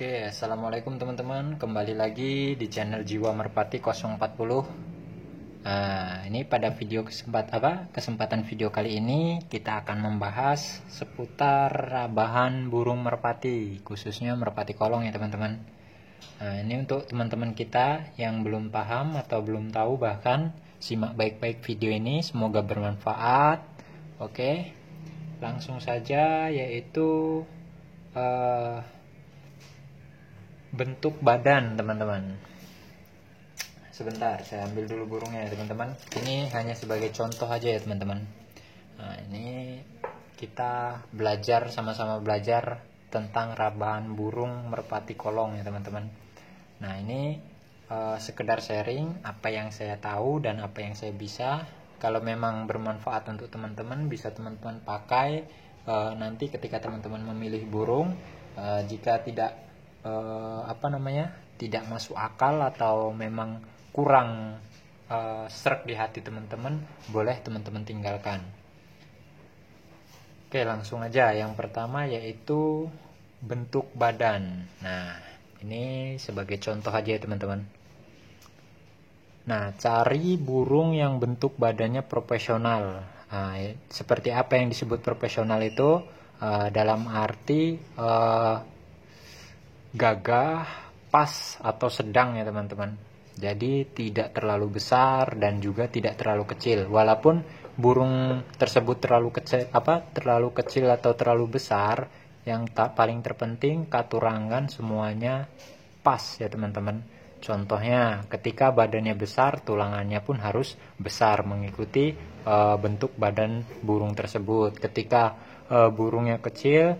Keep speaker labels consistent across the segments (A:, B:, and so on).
A: Oke, assalamualaikum teman-teman. Kembali lagi di channel Jiwa Merpati 040. Nah, ini pada kesempatan video kali ini kita akan membahas seputar bahan burung merpati, khususnya merpati kolong ya teman-teman. Nah, ini untuk teman-teman kita yang belum paham atau belum tahu, bahkan simak baik-baik video ini, semoga bermanfaat. Oke, langsung saja, yaitu bentuk badan teman-teman. Sebentar, saya ambil dulu burungnya ya teman-teman. Ini hanya sebagai contoh aja ya teman-teman. Nah, ini kita sama-sama belajar tentang rabahan burung merpati kolong ya teman-teman. Nah, ini sekedar sharing apa yang saya tahu dan apa yang saya bisa. Kalau memang bermanfaat untuk teman-teman, bisa teman-teman pakai nanti ketika teman-teman memilih burung. Jika tidak tidak masuk akal atau memang kurang sreg di hati teman-teman, boleh teman-teman tinggalkan. Oke, langsung aja. Yang pertama yaitu bentuk badan. Nah, ini sebagai contoh aja ya teman-teman. Nah, cari burung yang bentuk badannya profesional. Nah, seperti apa yang disebut profesional itu? Dalam arti gagah, pas atau sedang ya teman-teman. Jadi tidak terlalu besar dan juga tidak terlalu kecil. Walaupun burung tersebut terlalu kecil atau terlalu besar, yang paling terpenting katurangan semuanya pas ya teman-teman. Contohnya ketika badannya besar, tulangannya pun harus besar mengikuti bentuk badan burung tersebut. Ketika burungnya kecil,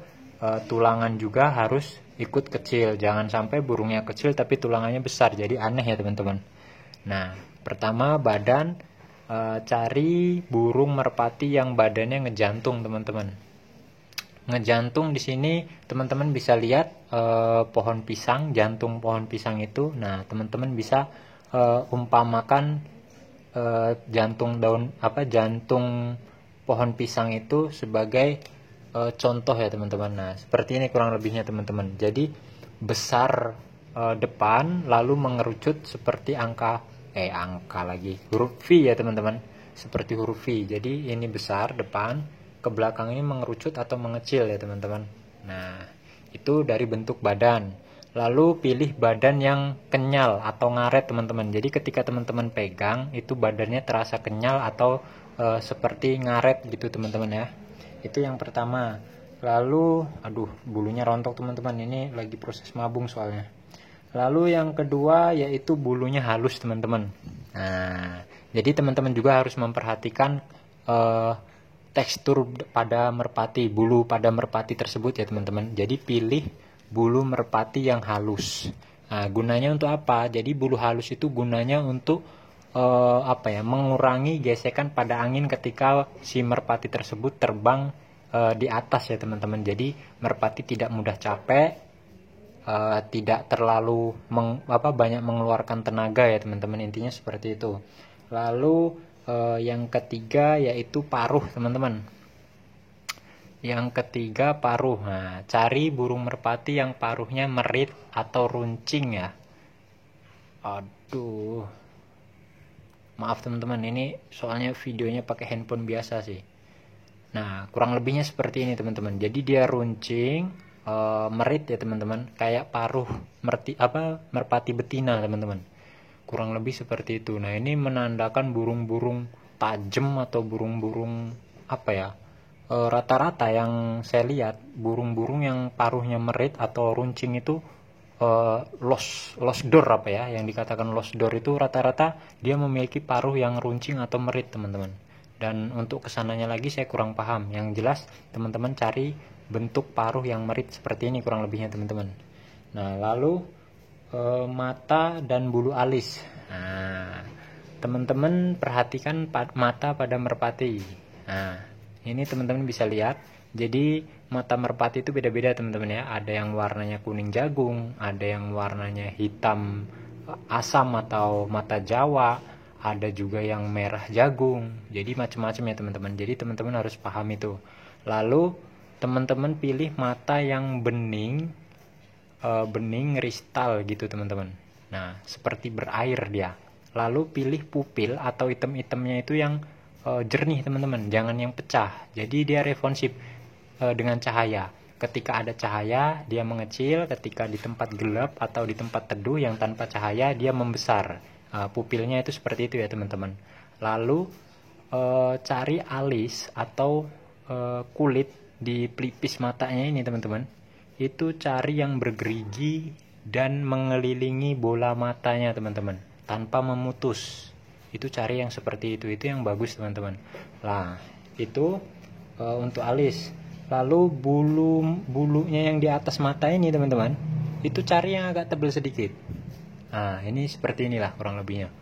A: tulangan juga harus ikut kecil. Jangan sampai burungnya kecil tapi tulangannya besar, jadi aneh ya teman-teman. Nah, pertama badan, cari burung merpati yang badannya ngejantung teman-teman. Ngejantung di sini teman-teman bisa lihat pohon pisang, jantung pohon pisang itu. Nah, teman-teman bisa umpamakan jantung pohon pisang itu sebagai contoh ya teman-teman. Nah, seperti ini kurang lebihnya teman-teman. Jadi besar depan, lalu mengerucut seperti huruf V ya teman-teman, seperti huruf V. Jadi ini besar depan, ke belakang ini mengerucut atau mengecil ya teman-teman. Nah, itu dari bentuk badan. Lalu pilih badan yang kenyal atau ngaret teman-teman. Jadi ketika teman-teman pegang, itu badannya terasa kenyal atau seperti ngaret gitu teman-teman ya. Itu yang pertama. Lalu, bulunya rontok teman-teman, ini lagi proses mabung soalnya. Lalu yang kedua yaitu bulunya halus teman-teman. Nah, jadi teman-teman juga harus memperhatikan tekstur pada merpati, bulu pada merpati tersebut ya teman-teman. Jadi pilih bulu merpati yang halus. Nah, gunanya untuk apa? Jadi bulu halus itu gunanya untuk mengurangi gesekan pada angin ketika si merpati tersebut terbang di atas ya teman-teman. Jadi merpati tidak mudah capek, tidak terlalu banyak mengeluarkan tenaga ya teman-teman. Intinya seperti itu. Lalu yang ketiga yaitu paruh teman-teman. Yang ketiga paruh. Nah, cari burung merpati yang paruhnya merit atau runcing ya. Maaf teman-teman, ini soalnya videonya pakai handphone biasa sih. Nah, kurang lebihnya seperti ini teman-teman. Jadi dia runcing, merit ya teman-teman, kayak paruh merpati betina teman-teman. Kurang lebih seperti itu. Nah, ini menandakan burung-burung tajam atau burung-burung rata-rata yang saya lihat, burung-burung yang paruhnya merit atau runcing itu lost door yang dikatakan lost door itu rata-rata dia memiliki paruh yang runcing atau merit teman-teman. Dan untuk kesananya lagi saya kurang paham. Yang jelas teman-teman cari bentuk paruh yang merit seperti ini kurang lebihnya teman-teman. Nah, lalu mata dan bulu alis. Nah, teman-teman perhatikan mata pada merpati. Nah, ini teman-teman bisa lihat. Jadi mata merpati itu beda-beda teman-teman ya. Ada yang warnanya kuning jagung, ada yang warnanya hitam asam atau mata Jawa, ada juga yang merah jagung. Jadi macam-macam ya teman-teman. Jadi teman-teman harus paham itu. Lalu teman-teman pilih mata yang bening bening kristal gitu teman-teman. Nah, seperti berair dia. Lalu pilih pupil atau item-itemnya itu yang jernih teman-teman, jangan yang pecah. Jadi dia responsif dengan cahaya. Ketika ada cahaya dia mengecil, ketika di tempat gelap atau di tempat teduh yang tanpa cahaya dia membesar. Pupilnya itu seperti itu ya teman-teman. Lalu cari alis atau kulit di pelipis matanya ini teman-teman. Itu cari yang bergerigi dan mengelilingi bola matanya teman-teman, tanpa memutus. Itu cari yang seperti itu yang bagus teman-teman. Nah, itu untuk alis. Lalu bulunya yang di atas mata ini teman-teman, itu cari yang agak tebal sedikit. Nah, ini seperti inilah kurang lebihnya.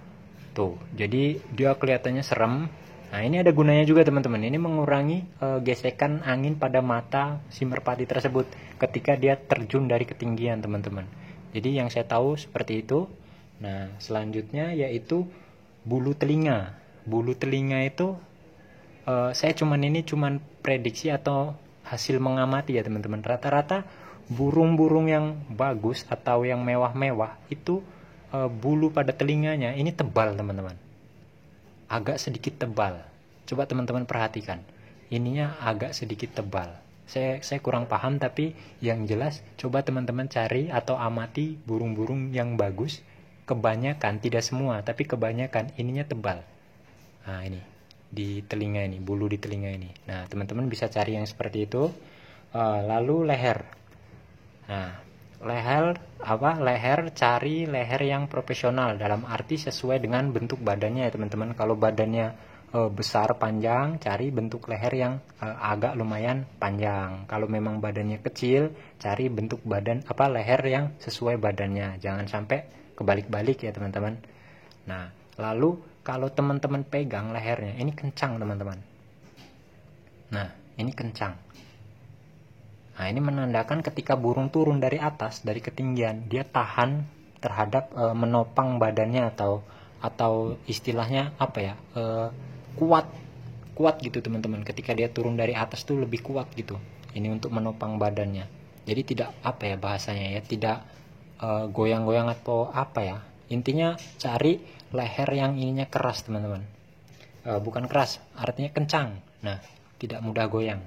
A: Tuh, jadi dia kelihatannya serem. Nah, ini ada gunanya juga teman-teman. Ini mengurangi gesekan angin pada mata si merpati tersebut ketika dia terjun dari ketinggian teman-teman. Jadi yang saya tahu seperti itu. Nah, selanjutnya yaitu bulu telinga. Bulu telinga itu saya cuman prediksi atau hasil mengamati ya teman-teman. Rata-rata burung-burung yang bagus atau yang mewah-mewah itu bulu pada telinganya ini tebal teman-teman, agak sedikit tebal. Coba teman-teman perhatikan, ininya agak sedikit tebal. Saya kurang paham, tapi yang jelas coba teman-teman cari atau amati burung-burung yang bagus. Kebanyakan, tidak semua, tapi kebanyakan ininya tebal. Nah, ini di telinga ini, bulu di telinga ini. Nah, teman-teman bisa cari yang seperti itu. Lalu leher. Nah, leher cari leher yang profesional, dalam arti sesuai dengan bentuk badannya ya teman-teman. Kalau badannya besar panjang, cari bentuk leher yang agak lumayan panjang. Kalau memang badannya kecil, cari bentuk leher yang sesuai badannya, jangan sampai kebalik-balik ya teman-teman. Nah, lalu kalau teman-teman pegang lehernya, ini kencang teman-teman. Nah, ini kencang. Nah, ini menandakan ketika burung turun dari atas, dari ketinggian, dia tahan terhadap menopang badannya atau istilahnya apa ya, kuat gitu teman-teman. Ketika dia turun dari atas tuh lebih kuat gitu. Ini untuk menopang badannya. Jadi tidak apa ya bahasanya ya, tidak goyang-goyang atau apa ya. Intinya cari leher yang ininya keras teman-teman. Bukan keras, artinya kencang. Nah, tidak mudah goyang.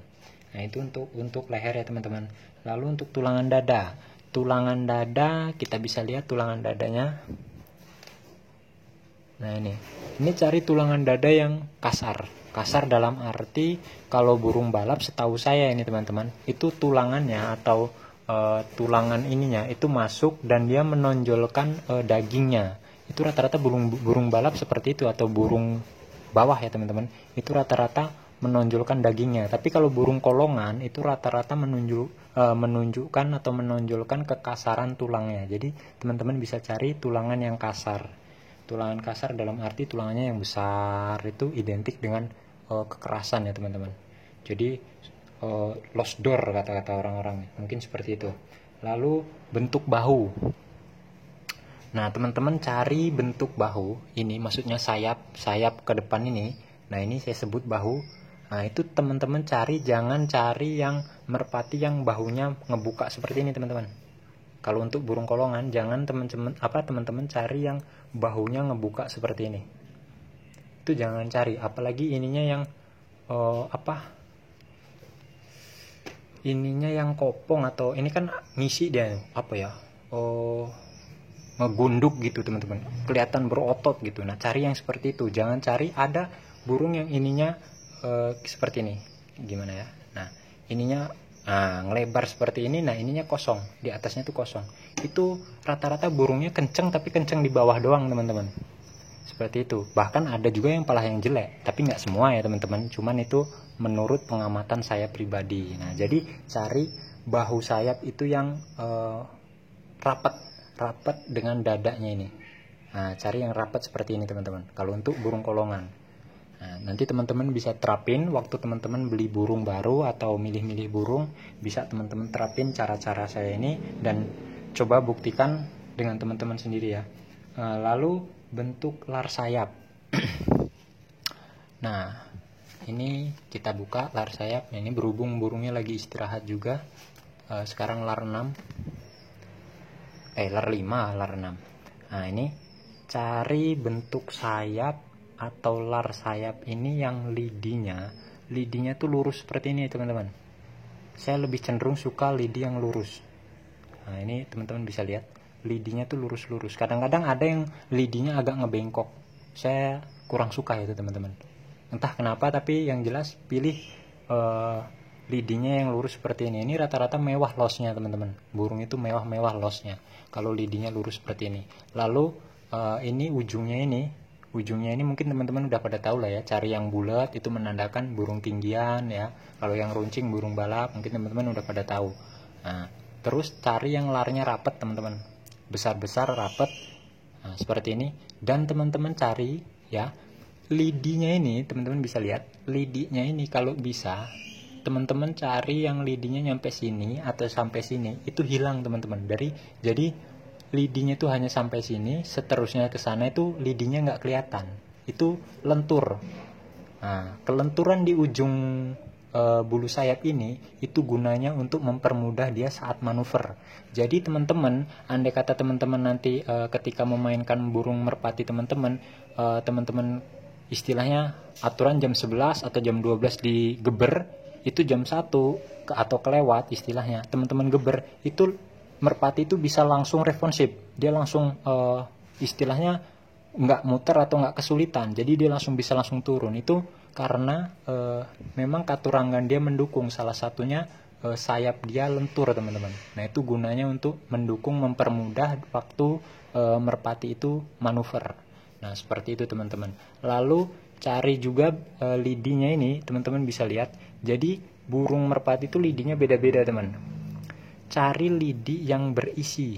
A: Nah, itu untuk leher ya teman-teman. Lalu untuk tulangan dada. Tulangan dada kita bisa lihat tulangan dadanya. Nah, ini cari tulangan dada yang kasar. Kasar dalam arti kalau burung balap setahu saya ini teman-teman, itu tulangannya atau tulangan ininya itu masuk dan dia menonjolkan dagingnya. Itu rata-rata burung balap seperti itu, atau burung bawah ya teman-teman. Itu rata-rata menonjolkan dagingnya. Tapi kalau burung kolongan itu rata-rata menunjukkan atau menonjolkan kekasaran tulangnya. Jadi teman-teman bisa cari tulangan yang kasar. Tulangan kasar dalam arti tulangannya yang besar, itu identik dengan kekerasan ya teman-teman. Jadi lost door kata-kata orang-orang, mungkin seperti itu. Lalu bentuk bahu. Nah, teman-teman cari bentuk bahu ini, maksudnya sayap ke depan ini. Nah, ini saya sebut bahu. Nah, itu teman-teman cari, jangan cari yang merpati yang bahunya ngebuka seperti ini teman-teman. Kalau untuk burung kolongan, jangan teman-teman cari yang bahunya ngebuka seperti ini. Itu jangan cari, apalagi ininya yang ininya yang kopong, atau ini kan ngisi dia ngegunduk gitu teman-teman, kelihatan berotot gitu. Nah, cari yang seperti itu, jangan cari ada burung yang ininya seperti ini, gimana ya. Nah, ininya ngelebar seperti ini, nah ininya kosong, di atasnya tuh kosong. Itu rata-rata burungnya kenceng, tapi kenceng di bawah doang teman-teman, seperti itu. Bahkan ada juga yang palah yang jelek, tapi nggak semua ya teman-teman, cuman itu menurut pengamatan saya pribadi. Nah, jadi cari bahu sayap itu yang rapat dengan dadanya ini. Nah, cari yang rapat seperti ini teman-teman, kalau untuk burung kolongan. Nah, nanti teman-teman bisa terapin waktu teman-teman beli burung baru atau milih-milih burung, bisa teman-teman terapin cara-cara saya ini dan coba buktikan dengan teman-teman sendiri ya. Lalu bentuk lar sayap. Nah, ini kita buka lar sayap. Ini berhubung burungnya lagi istirahat juga, sekarang lar 6. lar 5, lar 6. Nah ini cari bentuk sayap atau lar sayap ini yang lidinya tuh lurus seperti ini teman-teman. Saya lebih cenderung suka lidi yang lurus. Nah ini teman-teman bisa lihat lidinya tuh lurus-lurus. Kadang-kadang ada yang lidinya agak ngebengkok, saya kurang suka itu teman-teman, entah kenapa. Tapi yang jelas pilih lidinya yang lurus seperti ini. Ini rata-rata mewah lossnya teman-teman, burung itu mewah-mewah lossnya kalau lidinya lurus seperti ini. Lalu ini ujungnya ini mungkin teman-teman udah pada tahu lah ya, cari yang bulat itu menandakan burung tinggian ya. Kalau yang runcing burung balap, mungkin teman-teman udah pada tahu. Nah terus cari yang larnya rapet teman-teman, besar-besar rapet, nah, seperti ini. Dan teman-teman cari ya lidinya ini, teman-teman bisa lihat lidinya ini kalau bisa teman-teman cari yang lidinya nyampe sini atau sampai sini itu hilang teman-teman. Jadi lidinya itu hanya sampai sini, seterusnya ke sana itu lidinya nggak kelihatan, itu lentur. Nah kelenturan di ujung bulu sayap ini itu gunanya untuk mempermudah dia saat manuver. Jadi teman-teman, andai kata teman-teman nanti ketika memainkan burung merpati teman-teman istilahnya aturan jam 11 atau jam 12 digeber, itu jam 1 atau kelewat istilahnya teman-teman geber, itu merpati itu bisa langsung responsif, dia langsung istilahnya nggak muter atau nggak kesulitan, jadi dia bisa langsung turun. Itu karena memang katurangan dia mendukung, salah satunya sayap dia lentur teman-teman. Nah itu gunanya untuk mendukung, mempermudah waktu merpati itu manuver. Nah seperti itu teman-teman. Lalu cari juga lidinya ini, teman-teman bisa lihat. Jadi burung merpati itu lidinya beda-beda teman. Cari lidi yang berisi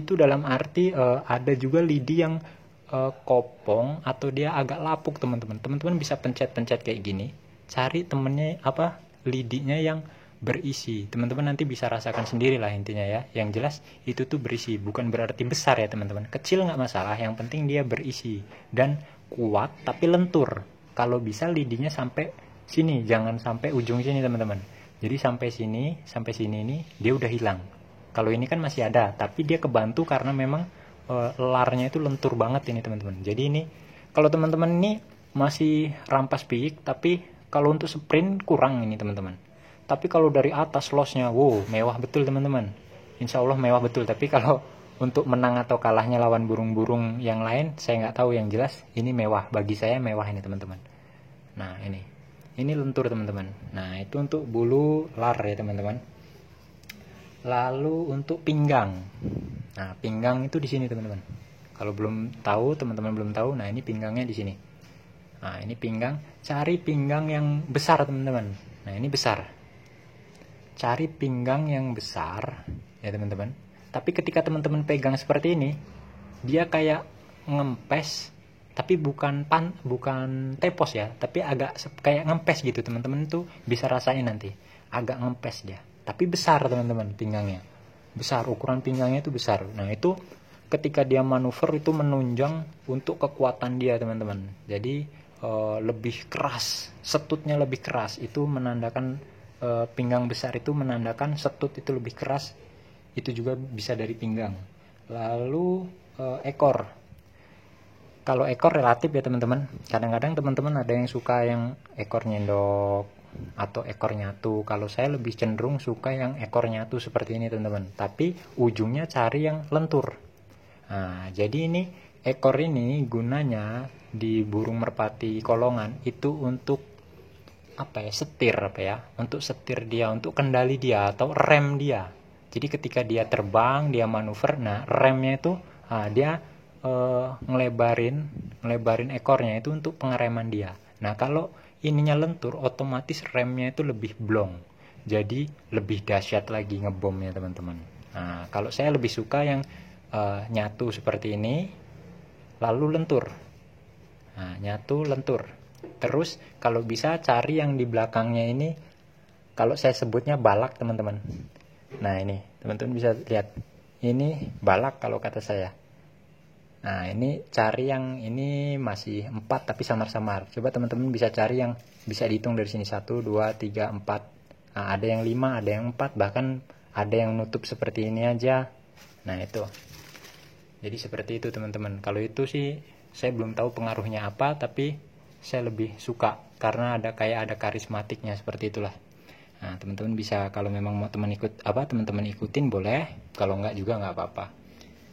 A: itu dalam arti ada juga lidi yang kopong atau dia agak lapuk teman-teman bisa pencet-pencet kayak gini, cari temennya lidinya yang berisi. Teman-teman nanti bisa rasakan sendiri lah intinya ya. Yang jelas itu tuh berisi, bukan berarti besar ya teman-teman, kecil nggak masalah, yang penting dia berisi dan kuat tapi lentur. Kalau bisa lidinya sampai sini, jangan sampai ujung sini teman-teman. Jadi sampai sini ini dia udah hilang. Kalau ini kan masih ada, tapi dia kebantu karena memang larnya itu lentur banget ini teman-teman. Jadi ini kalau teman-teman ini masih rampas pik, tapi kalau untuk sprint kurang ini teman-teman. Tapi kalau dari atas lossnya, wow mewah betul teman-teman. Insya Allah mewah betul. Tapi kalau untuk menang atau kalahnya lawan burung-burung yang lain, saya nggak tahu. Yang jelas ini mewah, bagi saya mewah ini teman-teman. Nah ini lentur teman-teman. Nah itu untuk bulu lar ya teman-teman. Lalu untuk pinggang. Nah, pinggang itu di sini teman-teman. Kalau teman-teman belum tahu, nah ini pinggangnya di sini. Nah, ini pinggang. Cari pinggang yang besar teman-teman. Nah, ini besar. Cari pinggang yang besar ya teman-teman. Tapi ketika teman-teman pegang seperti ini, dia kayak ngempes, tapi bukan tepos ya, tapi agak kayak ngempes gitu teman-teman, tuh bisa rasain nanti. Agak ngempes dia. Tapi besar teman-teman pinggangnya, besar, ukuran pinggangnya itu besar. Nah itu ketika dia manuver itu menunjang untuk kekuatan dia teman-teman. Jadi lebih keras, setutnya lebih keras, itu menandakan pinggang besar itu menandakan setut itu lebih keras. Itu juga bisa dari pinggang. Lalu ekor. Kalau ekor relatif ya teman-teman. Kadang-kadang teman-teman ada yang suka yang ekor nyendok atau ekor nyatu. Kalau saya lebih cenderung suka yang ekor nyatu seperti ini teman-teman, tapi ujungnya cari yang lentur. Nah jadi ini ekor ini gunanya di burung merpati kolongan itu untuk setir untuk setir dia, untuk kendali dia atau rem dia. Jadi ketika dia terbang, dia manuver, nah remnya itu dia ngelebarin ekornya itu untuk pengereman dia. Nah kalau ininya lentur, otomatis remnya itu lebih blong, jadi lebih dahsyat lagi ngebomnya teman-teman. Nah kalau saya lebih suka yang nyatu seperti ini lalu lentur. Nah nyatu lentur. Terus kalau bisa cari yang di belakangnya ini, kalau saya sebutnya balak teman-teman. Nah ini teman-teman bisa lihat, ini balak kalau kata saya. Nah ini cari yang ini masih 4 tapi samar-samar. Coba teman-teman bisa cari yang bisa dihitung dari sini, 1, 2, 3, 4. Nah ada yang 5, ada yang 4, bahkan ada yang nutup seperti ini aja. Nah itu, jadi seperti itu teman-teman. Kalau itu sih saya belum tahu pengaruhnya apa, tapi saya lebih suka karena ada karismatiknya seperti itulah. Nah teman-teman bisa, kalau memang mau teman-teman ikutin boleh, kalau enggak juga nggak apa-apa.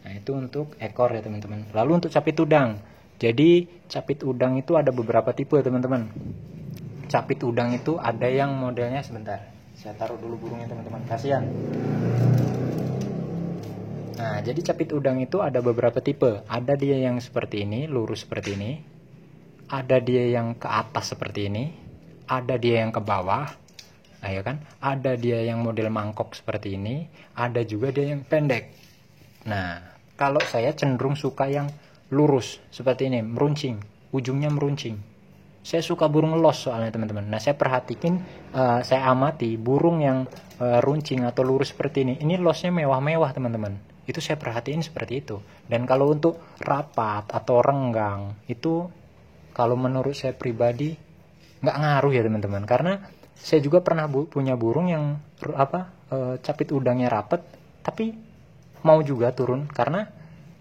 A: Nah itu untuk ekor ya teman-teman. Lalu untuk capit udang, jadi capit udang itu ada beberapa tipe teman-teman. Capit udang itu ada yang modelnya, sebentar saya taruh dulu burungnya teman-teman, kasihan. Nah, jadi capit udang itu ada beberapa tipe. Ada dia yang seperti ini, lurus seperti ini. Ada dia yang ke atas seperti ini. Ada dia yang ke bawah. Nah, ya kan? Ada dia yang model mangkok seperti ini. Ada juga dia yang pendek. Nah, kalau saya cenderung suka yang lurus seperti ini, meruncing. Ujungnya meruncing. Saya suka burung los soalnya teman-teman. Nah, saya perhatiin, saya amati burung yang runcing atau lurus seperti ini. Ini losnya mewah-mewah teman-teman. Itu saya perhatiin seperti itu. Dan kalau untuk rapat atau renggang itu, kalau menurut saya pribadi nggak ngaruh ya teman-teman. Karena saya juga pernah punya burung yang capit udangnya rapet, tapi mau juga turun. Karena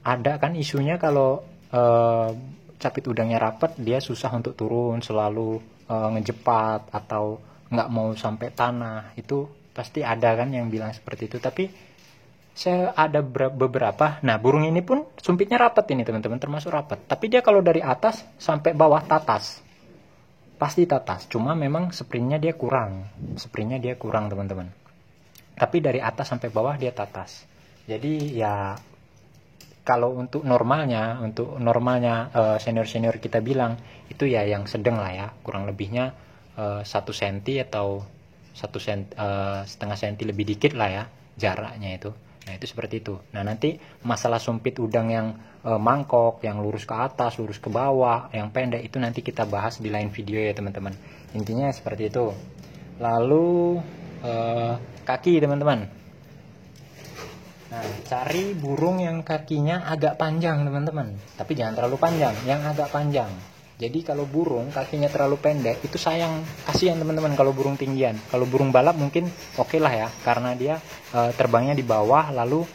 A: ada kan isunya kalau capit udangnya rapet, dia susah untuk turun, selalu ngejepat atau nggak mau sampai tanah. Itu pasti ada kan yang bilang seperti itu. Tapi saya ada beberapa. Nah, burung ini pun sumpitnya rapat ini teman-teman, termasuk rapat. Tapi dia kalau dari atas sampai bawah tatas, pasti tatas. Cuma memang sprintnya dia kurang, teman-teman. Tapi dari atas sampai bawah dia tatas. Jadi ya kalau untuk normalnya senior kita bilang itu ya yang sedang lah ya, kurang lebihnya 1 cm atau 1,5 cm lebih dikit lah ya jaraknya itu. Nah itu seperti itu. Nah nanti masalah sumpit udang yang mangkok, yang lurus ke atas, lurus ke bawah, yang pendek, itu nanti kita bahas di lain video ya teman-teman. Intinya seperti itu. Lalu kaki teman-teman. Nah cari burung yang kakinya agak panjang teman-teman. Tapi jangan terlalu panjang, yang agak panjang. Jadi kalau burung kakinya terlalu pendek itu sayang, kasihan teman-teman kalau burung tinggian. Kalau burung balap mungkin oke lah ya, karena dia terbangnya di bawah lalu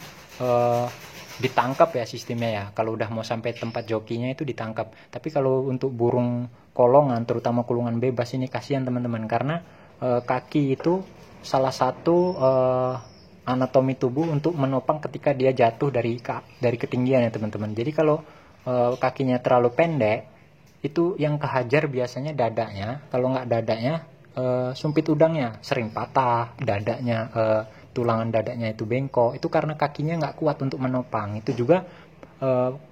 A: ditangkap ya sistemnya ya. Kalau udah mau sampai tempat jokinya itu ditangkap. Tapi kalau untuk burung kolongan, terutama kulungan bebas ini kasihan teman-teman, karena kaki itu salah satu anatomi tubuh untuk menopang ketika dia jatuh dari ketinggian ya teman-teman. Jadi kalau kakinya terlalu pendek, itu yang kehajar biasanya dadanya. Kalau nggak dadanya, sumpit udangnya sering patah, dadanya, tulangan dadanya itu bengkok. Itu karena kakinya nggak kuat untuk menopang. Itu juga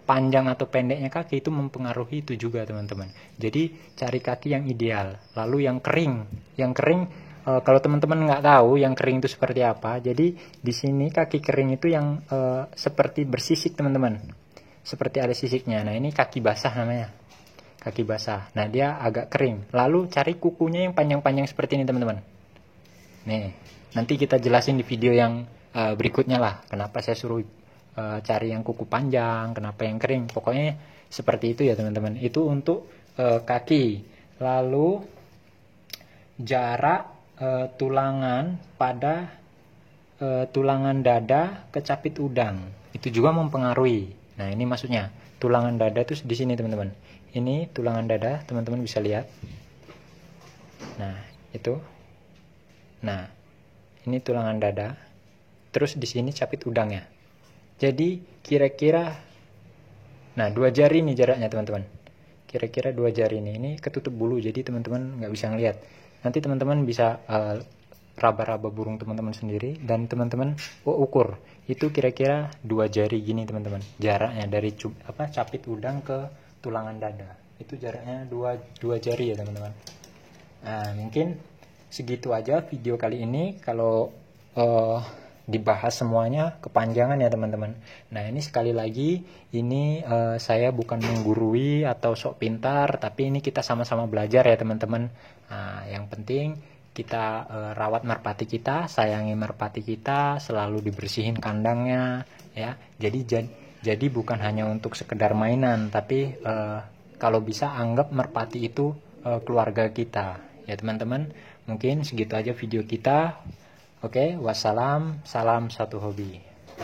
A: panjang atau pendeknya kaki itu mempengaruhi itu juga teman-teman. Jadi cari kaki yang ideal. Lalu yang kering, kalau teman-teman nggak tahu yang kering itu seperti apa, jadi di sini kaki kering itu yang seperti bersisik teman-teman, seperti ada sisiknya. Nah ini kaki basah namanya. Kaki basah. Nah dia agak kering. Lalu cari kukunya yang panjang-panjang seperti ini teman-teman. Nih, nanti kita jelasin di video yang berikutnya lah. Kenapa saya suruh cari yang kuku panjang, kenapa yang kering. Pokoknya seperti itu ya teman-teman. Itu untuk kaki. Lalu jarak tulangan pada tulangan dada ke capit udang. Itu juga mempengaruhi. Nah ini maksudnya tulangan dada itu di sini teman-teman. Ini tulangan dada, teman-teman bisa lihat. Nah, itu. Nah, ini tulangan dada. Terus di sini capit udangnya. Jadi kira-kira, nah 2 jari nih jaraknya teman-teman. Kira-kira 2 jari ini ketutup bulu, jadi teman-teman nggak bisa ngelihat. Nanti teman-teman bisa raba-raba burung teman-teman sendiri dan teman-teman ukur. Itu kira-kira 2 jari gini teman-teman. Jaraknya dari capit udang ke tulangan dada itu jaraknya 2 jari ya teman-teman. Nah mungkin segitu aja video kali ini. Kalau dibahas semuanya kepanjangan ya teman-teman. Nah ini sekali lagi ini saya bukan menggurui atau sok pintar, tapi ini kita sama-sama belajar ya teman-teman. Nah yang penting kita rawat merpati kita, sayangi merpati kita, selalu dibersihin kandangnya ya. Jadi bukan hanya untuk sekedar mainan, tapi kalau bisa anggap merpati itu keluarga kita. Ya teman-teman, mungkin segitu aja video kita. Oke, wassalam, salam satu hobi.